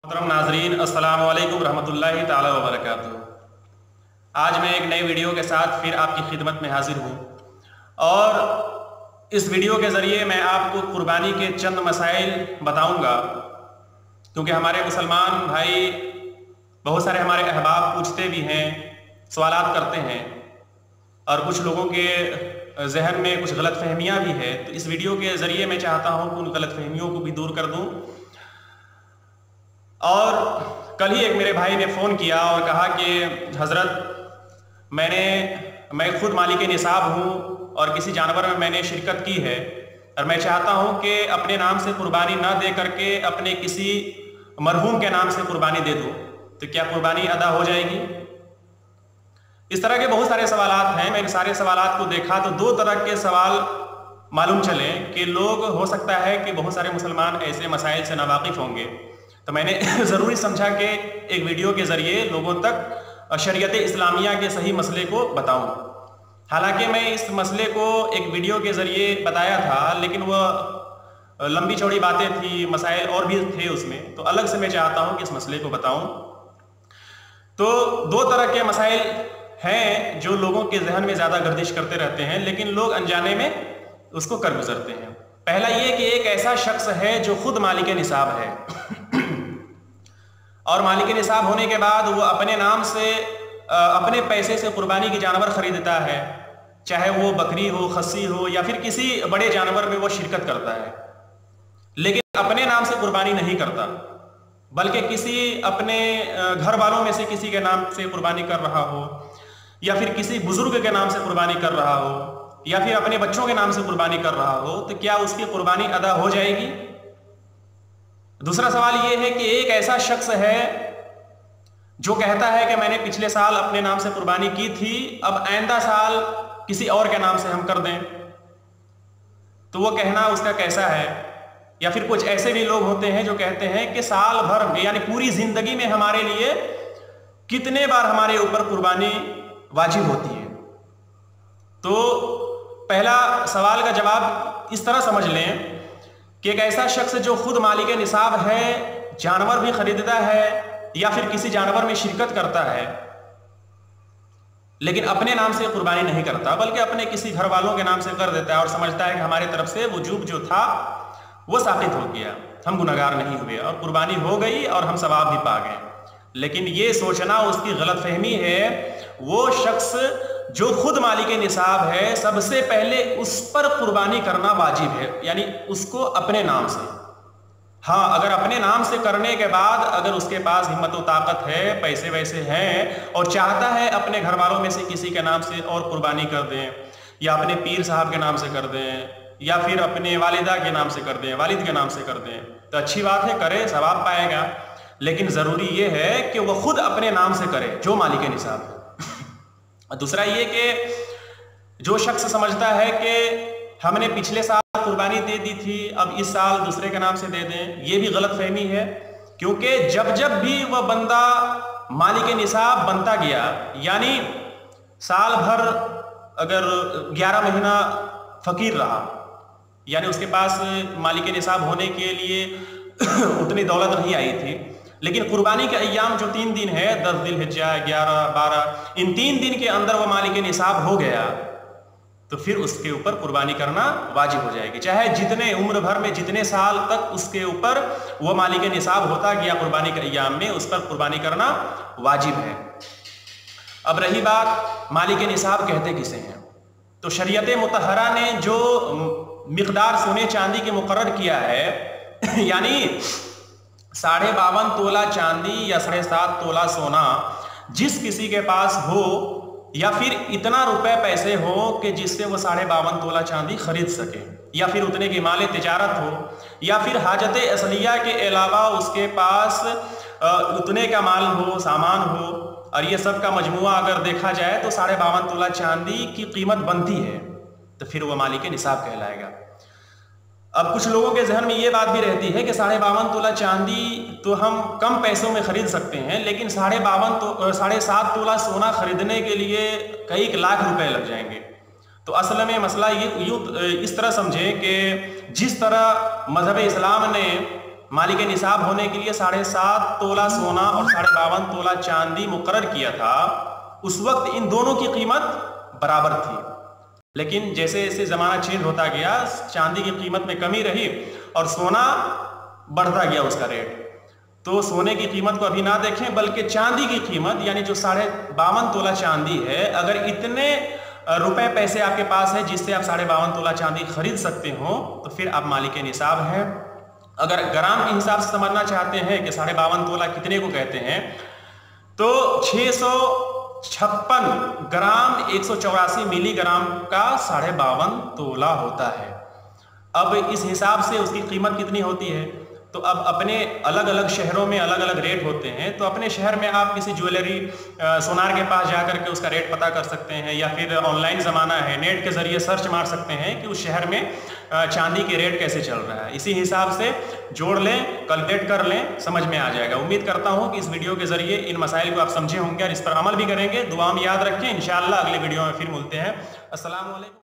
محترم ناظرین، السلام علیکم रहमतुल्लाहि ताला व बरकातुहू। आज मैं एक नई वीडियो के साथ फिर आपकी खिदमत में हाजिर हूँ और इस वीडियो के ज़रिए मैं आपको कुर्बानी के चंद मसाइल बताऊँगा, क्योंकि हमारे मुसलमान भाई बहुत सारे हमारे अहबाब पूछते भी हैं, सवालात करते हैं और कुछ लोगों के जहन में कुछ गलत फहमियाँ भी है। तो इस वीडियो के ज़रिए मैं चाहता हूँ कि उन गलत फहमियों को भी दूर कर दूँ। और कल ही एक मेरे भाई ने फ़ोन किया और कहा कि हज़रत मैं खुद मालिक निसाब हूँ और किसी जानवर में मैंने शिरकत की है और मैं चाहता हूँ कि अपने नाम से कुर्बानी ना दे करके अपने किसी मरहूम के नाम से कुर्बानी दे दूँ, तो क्या कुर्बानी अदा हो जाएगी? इस तरह के बहुत सारे सवालात हैं। मैंने सारे सवालात को देखा तो दो तरह के सवाल मालूम चले कि लोग, हो सकता है कि बहुत सारे मुसलमान ऐसे मसाइल से नावाकिफ़ होंगे, तो मैंने ज़रूरी समझा कि एक वीडियो के ज़रिए लोगों तक शरीयत इस्लामिया के सही मसले को बताऊं। हालांकि मैं इस मसले को एक वीडियो के ज़रिए बताया था, लेकिन वह लंबी चौड़ी बातें थी, मसाइल और भी थे उसमें, तो अलग से मैं चाहता हूं कि इस मसले को बताऊं। तो दो तरह के मसाइल हैं जो लोगों के जहन में ज़्यादा गर्दिश करते रहते हैं, लेकिन लोग अनजाने में उसको कर गुजरते हैं। पहला ये कि एक ऐसा शख्स है जो खुद मालिक निसाब है और मालिक निसाब होने के बाद वो अपने नाम से अपने पैसे से कुर्बानी की जानवर खरीदता है, चाहे वो बकरी हो, खस्सी हो या फिर किसी बड़े जानवर में वो शिरकत करता है, लेकिन अपने नाम से कुर्बानी नहीं करता, बल्कि किसी अपने घर वालों में से किसी के नाम से कुर्बानी कर रहा हो या फिर किसी बुजुर्ग के नाम से कुर्बानी कर रहा हो या फिर अपने बच्चों के नाम से कुर्बानी कर रहा हो, तो क्या उसकी कुर्बानी अदा हो जाएगी? दूसरा सवाल ये है कि एक ऐसा शख्स है जो कहता है कि मैंने पिछले साल अपने नाम से कुर्बानी की थी, अब आइंदा साल किसी और के नाम से हम कर दें, तो वो कहना उसका कैसा है? या फिर कुछ ऐसे भी लोग होते हैं जो कहते हैं कि साल भर में यानी पूरी जिंदगी में हमारे लिए कितने बार हमारे ऊपर कुर्बानी वाजिब होती है। तो पहला सवाल का जवाब इस तरह समझ लें कि एक ऐसा शख्स जो खुद मालिक निसाब है, जानवर भी खरीदता है या फिर किसी जानवर में शिरकत करता है, लेकिन अपने नाम से कुर्बानी नहीं करता, बल्कि अपने किसी घर वालों के नाम से कर देता है और समझता है कि हमारे तरफ से वजूब जो था वो साबित हो गया, हम गुनहगार नहीं हुए और कुर्बानी हो गई और हम सवाब भी पा गए। लेकिन ये सोचना उसकी गलत फहमी है। वो शख्स जो खुद मालिक निसाब है, सबसे पहले उस पर कुर्बानी करना वाजिब है, यानी उसको अपने नाम से। हाँ, अगर अपने नाम से करने के बाद अगर उसके पास हिम्मत और ताकत है, पैसे वैसे हैं और चाहता है अपने घर वालों में से किसी के नाम से और कुर्बानी कर दें या अपने पीर साहब के नाम से कर दें या फिर अपने वालिदा के नाम से कर दें, वालिद के नाम से कर दें, तो अच्छी बात है, करे, सवाब पाएगा। लेकिन ज़रूरी ये है कि वह खुद अपने नाम से करे जो मालिक निसाब है। दूसरा ये कि जो शख्स समझता है कि हमने पिछले साल कुर्बानी दे दी थी, अब इस साल दूसरे के नाम से दे दें, ये भी गलत फहमी है, क्योंकि जब जब भी वह बंदा मालिक निसाब बनता गया, यानी साल भर अगर 11 महीना फ़कीर रहा, यानी उसके पास मालिक निसाब होने के लिए उतनी दौलत नहीं आई थी, लेकिन कुर्बानी के अय्याम जो 3 दिन है, 10 ज़िलहिज्जा, 11, 12, इन 3 दिन के अंदर वो मालिक निसाब हो गया, तो फिर उसके ऊपर कुर्बानी करना वाजिब हो जाएगी। चाहे जितने उम्र भर में जितने साल तक उसके ऊपर वो मालिक निसाब होता गया कुर्बानी के अय्याम में, उस पर कुर्बानी करना वाजिब है। अब रही बात मालिक निसाब कहते किसे हैं, तो शरीयत मुतहरा ने जो मिक़दार सोने चांदी के मुकर्रर किया है, यानी 52.5 तोला चांदी या 7.5 तोला सोना जिस किसी के पास हो, या फिर इतना रुपए पैसे हो कि जिससे वो 52.5 तोला चांदी खरीद सके, या फिर उतने की माल तिजारत हो, या फिर हाजत असलिया के अलावा उसके पास उतने का माल हो, सामान हो, और ये सब का मजमुआ अगर देखा जाए तो 52.5 तोला चांदी की कीमत बनती है, तो फिर वो मालिक निसाब कहलाएगा। अब कुछ लोगों के जहन में ये बात भी रहती है कि 52.5 तोला चांदी तो हम कम पैसों में खरीद सकते हैं, लेकिन 7.5 तोला सोना खरीदने के लिए कई लाख रुपए लग जाएंगे। तो असल में मसला ये इस तरह समझें कि जिस तरह मज़हब इस्लाम ने मालिक निसाब होने के लिए 7.5 तोला सोना और 52.5 तोला चांदी मुकर्रर किया था। उस वक्त इन दोनों की कीमत बराबर थी, लेकिन जैसे जैसे ज़माना चेंज होता गया चांदी की कीमत में कमी रही और सोना बढ़ता गया उसका रेट। तो सोने की कीमत को अभी ना देखें, बल्कि चांदी की कीमत यानी जो 52.5 तोला चांदी है, अगर इतने रुपए पैसे आपके पास है जिससे आप 52.5 तोला चांदी खरीद सकते हो तो फिर आप मालिक निसाब हैं। अगर ग्राम के हिसाब से समझना चाहते हैं कि 52.5 तोला कितने को कहते हैं, तो 656 ग्राम 184 मिलीग्राम का 52.5 तोला होता है। अब इस हिसाब से उसकी कीमत कितनी होती है, तो अब अपने अलग अलग शहरों में अलग अलग रेट होते हैं। तो अपने शहर में आप किसी ज्वेलरी सोनार के पास जा करके उसका रेट पता कर सकते हैं, या फिर ऑनलाइन ज़माना है, नेट के ज़रिए सर्च मार सकते हैं कि उस शहर में चांदी के रेट कैसे चल रहा है। इसी हिसाब से जोड़ लें, कैलकुलेट कर लें, समझ में आ जाएगा। उम्मीद करता हूँ कि इस वीडियो के ज़रिए इन मसाइल को आप समझे होंगे और इस पर अमल भी करेंगे। दुआ में याद रखें। इंशाअल्लाह अगले वीडियो में फिर मिलते हैं। अस्सलाम वालेकुम।